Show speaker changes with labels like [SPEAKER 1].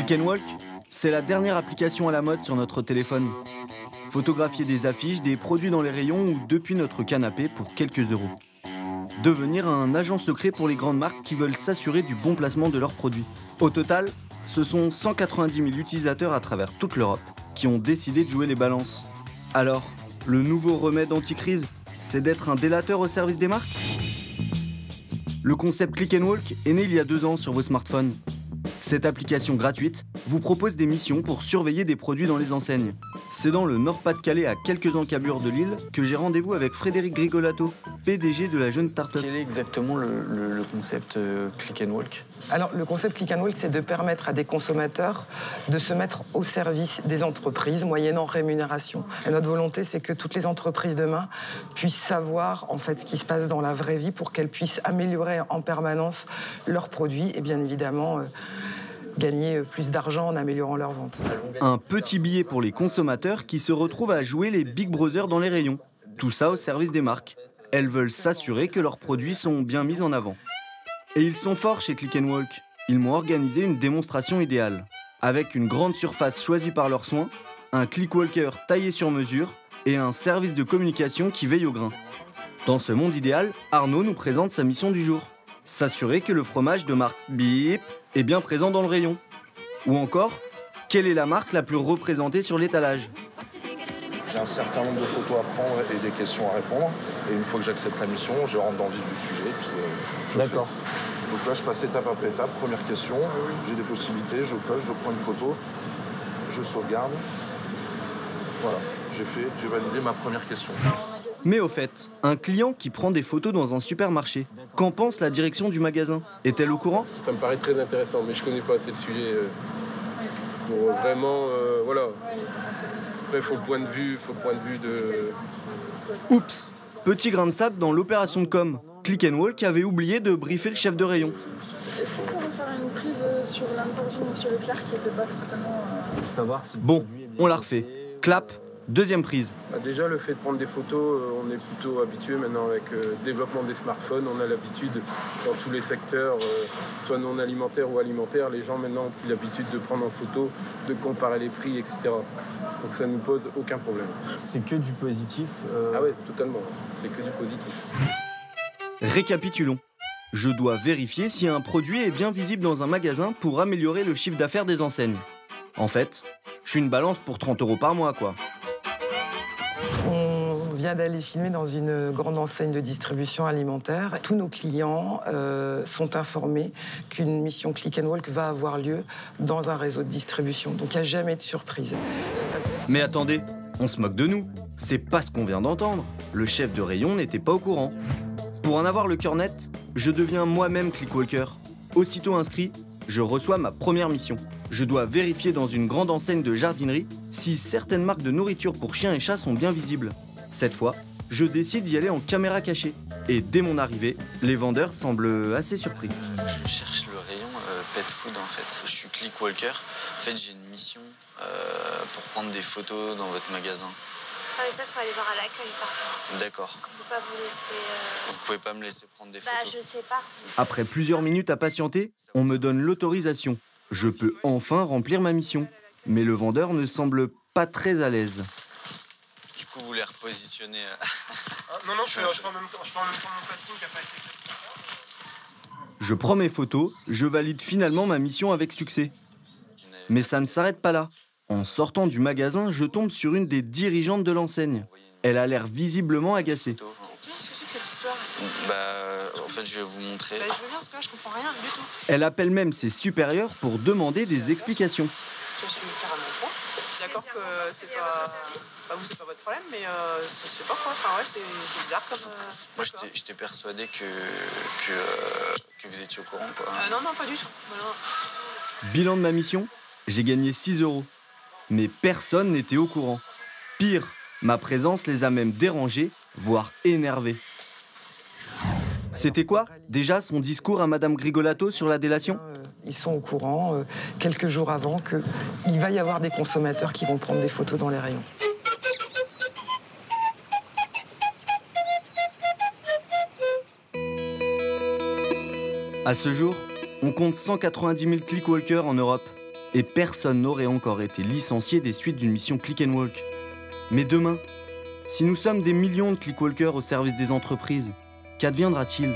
[SPEAKER 1] Click and Walk, c'est la dernière application à la mode sur notre téléphone. Photographier des affiches, des produits dans les rayons ou depuis notre canapé pour quelques euros. Devenir un agent secret pour les grandes marques qui veulent s'assurer du bon placement de leurs produits. Au total, ce sont 190 000 utilisateurs à travers toute l'Europe qui ont décidé de jouer les balances. Alors, le nouveau remède anti-crise, c'est d'être un délateur au service des marques ? Le concept Click and Walk est né il y a 2 ans sur vos smartphones. Cette application gratuite vous propose des missions pour surveiller des produits dans les enseignes. C'est dans le Nord-Pas-de-Calais, à quelques encablures de l'île, que j'ai rendez-vous avec Frédéric Grigolato, PDG de la jeune start-up.
[SPEAKER 2] Quel est exactement le concept Click and Walk ?
[SPEAKER 3] Alors, le concept Click and Walk, c'est de permettre à des consommateurs de se mettre au service des entreprises, moyennant rémunération. Et notre volonté, c'est que toutes les entreprises demain puissent savoir en fait ce qui se passe dans la vraie vie pour qu'elles puissent améliorer en permanence leurs produits et bien évidemment gagner plus d'argent en améliorant leurs ventes.
[SPEAKER 1] Un petit billet pour les consommateurs qui se retrouvent à jouer les Big Brothers dans les rayons. Tout ça au service des marques. Elles veulent s'assurer que leurs produits sont bien mis en avant. Et ils sont forts chez Click and Walk. Ils m'ont organisé une démonstration idéale. Avec une grande surface choisie par leurs soins, un click walker taillé sur mesure et un service de communication qui veille au grain. Dans ce monde idéal, Arnaud nous présente sa mission du jour. S'assurer que le fromage de marque Bip est bien présent dans le rayon. Ou encore, quelle est la marque la plus représentée sur l'étalage ?
[SPEAKER 4] J'ai un certain nombre de photos à prendre et des questions à répondre. Et une fois que j'accepte la mission, je rentre dans le vif du sujet. Puis, je
[SPEAKER 1] D'accord.
[SPEAKER 4] fais. Donc là, je passe étape après étape. Première question, j'ai des possibilités, je coche, je prends une photo, je sauvegarde. Voilà, j'ai validé ma première question.
[SPEAKER 1] Mais au fait, un client qui prend des photos dans un supermarché, qu'en pense la direction du magasin ? Est-elle au courant ?
[SPEAKER 5] Ça me paraît très intéressant, mais je connais pas assez le sujet pour vraiment, voilà. Après, il faut le point de vue de...
[SPEAKER 1] Oups ! Petit grain de sable dans l'opération de com. Click and Walk avait oublié de briefer le chef de rayon.
[SPEAKER 6] Est-ce qu'on peut refaire une prise sur l'interview de M. Leclerc qui n'était pas forcément...
[SPEAKER 2] Savoir si
[SPEAKER 1] Bon, on la refait. Clap, deuxième prise.
[SPEAKER 5] Bah déjà, le fait de prendre des photos, on est plutôt habitué maintenant avec le développement des smartphones. On a l'habitude dans tous les secteurs, soit non alimentaires ou alimentaires, les gens maintenant ont pris l'habitude de prendre en photo, de comparer les prix, etc. Donc ça ne nous pose aucun problème.
[SPEAKER 2] c'est que du positif.
[SPEAKER 5] Ah ouais, totalement. C'est que du positif.
[SPEAKER 1] Récapitulons. Je dois vérifier si un produit est bien visible dans un magasin pour améliorer le chiffre d'affaires des enseignes. En fait, je suis une balance pour 30 € par mois, quoi.
[SPEAKER 3] On vient d'aller filmer dans une grande enseigne de distribution alimentaire. Tous nos clients sont informés qu'une mission Click and Walk va avoir lieu dans un réseau de distribution. Donc il n'y a jamais de surprise.
[SPEAKER 1] Mais attendez, on se moque de nous. C'est pas ce qu'on vient d'entendre. Le chef de rayon n'était pas au courant. Pour en avoir le cœur net, je deviens moi-même Clickwalker. Aussitôt inscrit, je reçois ma première mission. Je dois vérifier dans une grande enseigne de jardinerie si certaines marques de nourriture pour chiens et chats sont bien visibles. Cette fois, je décide d'y aller en caméra cachée. Et dès mon arrivée, les vendeurs semblent assez surpris.
[SPEAKER 7] Je cherche le rayon pet food en fait. Je suis Click Walker. En fait, j'ai une mission pour prendre des photos dans votre magasin.
[SPEAKER 8] Ah, mais ça, il faut aller voir à l'accueil par contre.
[SPEAKER 7] D'accord.
[SPEAKER 8] Parce qu'on peut pas vous laisser...
[SPEAKER 7] Vous pouvez pas me laisser prendre des
[SPEAKER 8] Bah,
[SPEAKER 7] photos.
[SPEAKER 8] je sais pas.
[SPEAKER 1] Après plusieurs minutes à patienter, on me donne l'autorisation. Je peux enfin remplir ma mission. Mais le vendeur ne semble pas très à l'aise.
[SPEAKER 7] Du coup, vous les repositionnez.
[SPEAKER 5] Non, je fais en même temps mon passing qui a pas été...
[SPEAKER 1] Je prends mes photos, je valide finalement ma mission avec succès. Mais ça ne s'arrête pas là. En sortant du magasin, je tombe sur une des dirigeantes de l'enseigne. Elle a l'air visiblement agacée.
[SPEAKER 6] Qu'est-ce que c'est que cette histoire ?
[SPEAKER 7] En fait, je vais vous montrer.
[SPEAKER 6] Je veux bien, parce que là, je comprends rien du tout.
[SPEAKER 1] Elle appelle même ses supérieurs pour demander des explications.
[SPEAKER 6] Je suis carrément pas. D'accord que c'est pas... Enfin, vous, c'est pas votre problème, mais ça se fait pas, quoi. Enfin, ouais, c'est bizarre comme...
[SPEAKER 7] Moi, j'étais persuadé que vous étiez au courant, quoi.
[SPEAKER 6] Non, pas du tout. Non.
[SPEAKER 1] Bilan de ma mission, j'ai gagné 6 €. Mais personne n'était au courant. Pire, ma présence les a même dérangés, voire énervés. C'était quoi, déjà, son discours à Madame Grigolato sur la délation ?
[SPEAKER 3] Ils sont au courant quelques jours avant qu'il va y avoir des consommateurs qui vont prendre des photos dans les rayons.
[SPEAKER 1] À ce jour, on compte 190 000 Clickwalkers en Europe. Et personne n'aurait encore été licencié des suites d'une mission Click and Walk. Mais demain, si nous sommes des millions de click-walkers au service des entreprises, qu'adviendra-t-il ?